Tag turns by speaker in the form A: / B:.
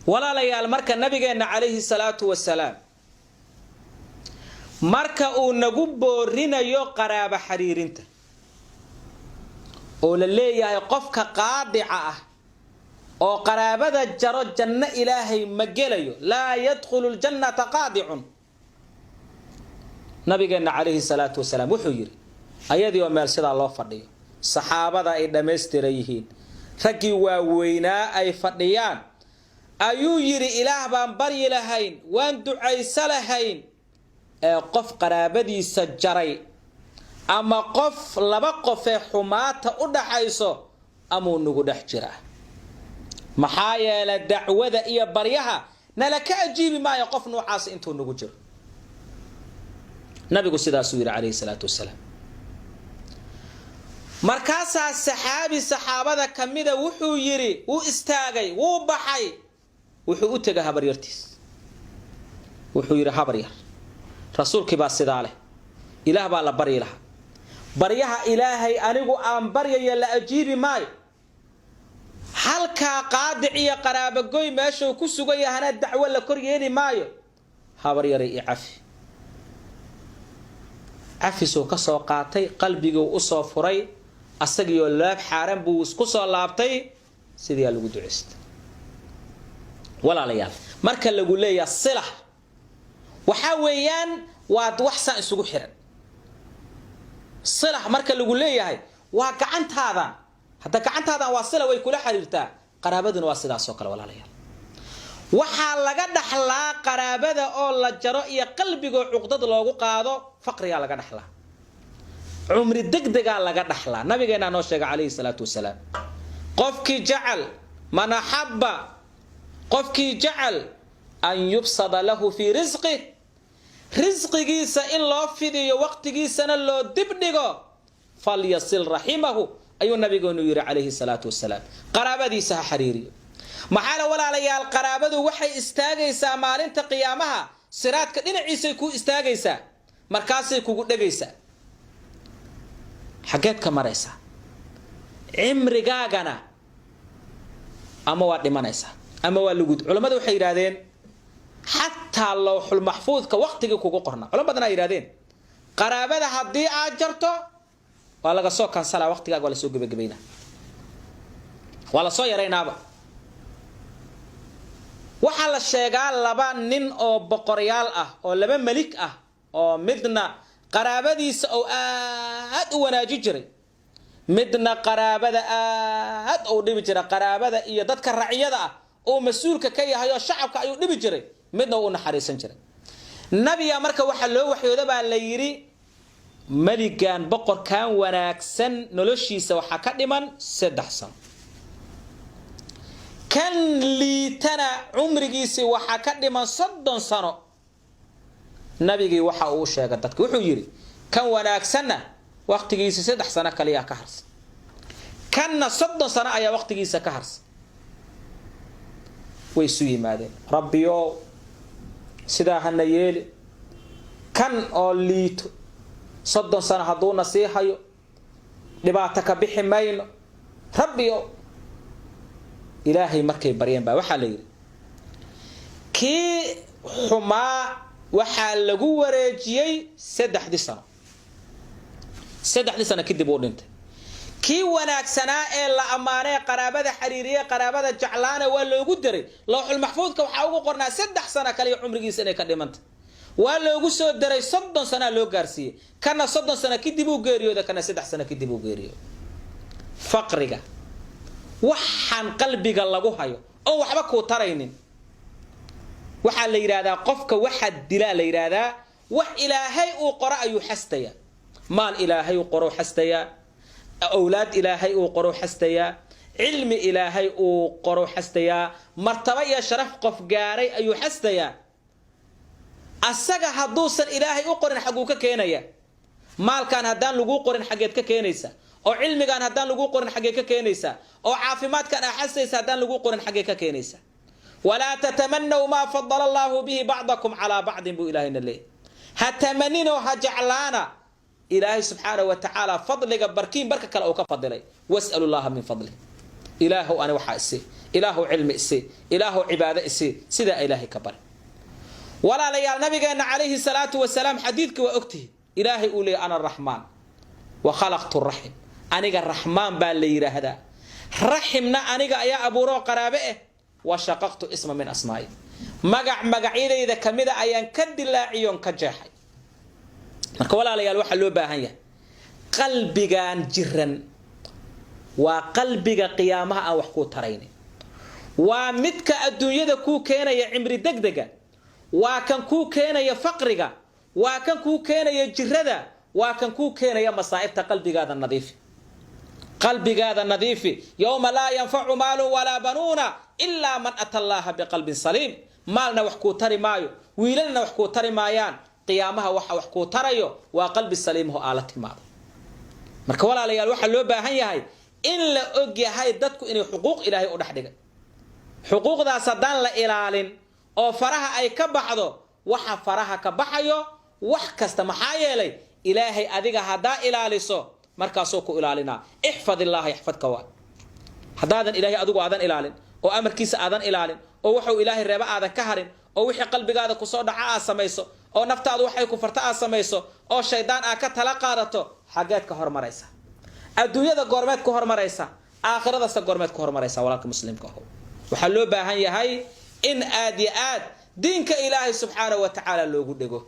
A: ولا ليال مركا نبينا عليه الصلاة والسلام marka uu nagu boorinayo qaraaba xariirinta oo la leeyahay qofka qaadica ah oo qaraabada jaro janna ilaahay ma gelayo la yadkhulu aljannata qaadi'un nabigeena alayhi salatu wasalaam wuxuu yiri ayadii oo meel sida loo fadhiyo saxaabada ay dhameystirayeen ragii waaweynaa ay fadhiyaan ayuu yiri ilaah baan bari lahayn waan ducaysa lahayn qof qaraabadiisa jaray ama qof laba qof ee xumaata u dhaxayso ama nugu dhex jira maxaa yeelay dacwada iyo baryaha nala ka ajiibi maayo qof noocaas intuu nugu jiro nabigu sidaas uu yiri alayhi salatu wasalaam markaas saxaabada kamida wuxuu yiri uu istaagay wuu baxay wuxuu u tagay habaryartiis wuxuu yiri habaryar rasuulkii baa sidaa leh ilaah baa la bari laha baryaha ilaahay anigu aan baryayo la ajiibi maayo halka qaadic iyo qaraabo goy meesha ku sugan yahay dacwo la kor yeeli maayo habaryar i cafi soo ka soo qaatay qalbigu u soo furay asagiyo laab xaaran buu isku soo laabtay sidii lagu duceystay walaalayaal marka lagu leeyahay silah waxa weeyaan waa wax san isugu xiran silah marka lagu leeyahay waa gacantaada hada gacantaada waa sila way kula xiriirtaa qaraabaduna waa sidaas oo kale walaalayaal waxa laga dhaxlaa qaraabada oo la jaro iyo qalbiga cuqdad loogu qaado faqriga laga dhaxlaa umri degdega laga dhaxlaa nabigeena noo sheegay alayhi salatu wasalaam qofkii jacal man habba qofkii jacal an yubsada lahu fi rizqi rizqigiisa in loo fidiyo waqtigiisana loo dibdhigo falyasil rahimahu ayu nabigeenu yiri alayhi salatu wasalaam qaraabadiisa ha xariiriyo maxaa walaalayaal qaraabadu waxay istaagaysaa maalinta qiyaamaha siraadka dhinaciisa ku istaagaysaa markaasay kugu dhagaysaa xageed ka maraysa cimrigaagana ama waa dhimanaysaa ama waa lagu culimadu waxay yiraahdeen hatta lawhul mahfuudka waqtiga kugu qorna culimadana ay yiraahdeen qaraabada hadii aad jarto waa laga soo kansala waqtigaaga wala soo gabagabayna wala soo yareynaaba waxa la sheegaa laba nin oo boqoryaal ah oo laba malik ah oo midna qaraabadiisa oo aad u wanaaji jiray midna qaraabada aad u dhibi jiray qaraabada iyo dadka raciyada ah oo mas'uulka ka yahay oo shacabka ayuu dhibi jiray midna uu naxariisan jiray nabiga marka waxa loo waxyooda baa la yiri maligan boqorkan wanaagsan noloshiisa waxa ka dhiman 3 sano kan liitana umrigiisa waxa ka dhiman 30 sano nabigi waxa uu sheegay dadku wuxuu yiri kan wanaagsanna waqtigiisa 3 sano kaliya ka harsan kanna 30 sano ayaa waqtigiisa ka harsan way soo yimaadeen rabbiyo sida hana yeeli kan oo liito 30 sano haduu nasiihayo dhibaato ka bixi mayno rabbiyo ilaahay markay bariyeen baa waxa la yiri ki xuma waxa lagu wareejiyay 3 sano 3 sano kadib uu dhintay ki wanaagsana ee la amaanay qaraabada xariiriye qaraabada jaclaana waa loogu diray lawhul mahfuudka waxa ugu qornaa 3 sano kaliya umrigiisa inay ka dhimanta waa loogu soo diray 30 sano loo gaarsiiyay kana 30 sano kadib uu geeriyooda kana 3 sano kadib uu geeriyo faqriga waxaan qalbiga lagu hayo oo waxba ku taraynin waxa la yiraahdaa qofka waxa dilaa la yiraahdaa wax ilaahay uu qoro ayuu xastaya maal ilaahay uu qoro xastaya awlaad ilaahay uu qoro xastaya cilmi ilaahay uu qoro xastaya martaba iyo sharaf qof gaaray ayuu xastaya asaga haduusan ilaahay u qorin xaquu ka keenaya maalkan hadaan lagu qorin xageed ka keenaysa oo cilmigan hadaan lagu qorin xageed ka keenaysa oo caafimaadkan axasaysa hadaan lagu qorin xageed ka keenaysa wala tatamannu ma faddala Allahu bihi ba'dakum ala ba'din bu ilaahina li hatamaninu haj'alana ilaahi subhanahu wa ta'ala fadliga barkiin barka kale oo ka fadilay was'alu Allah min fadli إلهو أنا وحاسي إلهو علم إسي إلهو عبادة إسي سيدا إلهي كبر ولا ليال نبينا عليه الصلاة والسلام حديثك وأكته إلهي أولي أنا الرحمن وخلقت الرحم أنيق الرحمن بالليرة هذا رحمنا أنيق يا أبو رو قرابئه وشققت اسم من أسمائي مقعيدا إذا كمدا أيان كد الله عيون كجاحي ولا ليال وحا لو باهanya qalbigan jiran waa qalbiga qiyaamaha aan wax ku taraynin waa midka adduunyada ku keenaya cimri degdega waa kan ku keenaya faqriga waa kan ku keenaya jirada waa kan ku keenaya masaa'ibta qalbigaada nadiif yawma la yanfa'u malun wala banuna illa man atallaha biqalbin salim maalna wax ku tari maayo wiilalna wax ku tari maayaan qiyaamaha waxa wax ku tarayo waa qalbi saliim oo aala timaado marka walaalayaal waxa loo baahan yahay in la og yahay dadku inay xuquuq ilaahay u dhaxdhigay xuquuqdaas hadaan la ilaalin oo faraha ay ka baxdo waxa faraha ka baxayo wax kasta maxaa yeelay ilaahay adiga hadaa ilaaliso markaasoo ku ilaalina ihfadillah yahfadka wa hadaadan ilaahay adigu aadan ilaalin oo amarkiisa aadan ilaalin oo wuxuu ilaahay reeba aadan ka harin oo wixii qalbigaada ku soo dhaca aad samayso oo naftaadu waxay ku farta aad samayso oo shaydaan aad ka tala qaadato xageed ka hormaraysa adduunyada goormeed ku hormaraysa aakhirada sa goormeed ku hormaraysa walaalka muslimka ah waxa loo baahan yahay in aad diinka ilaahay subhanahu wa ta'ala loogu dhigo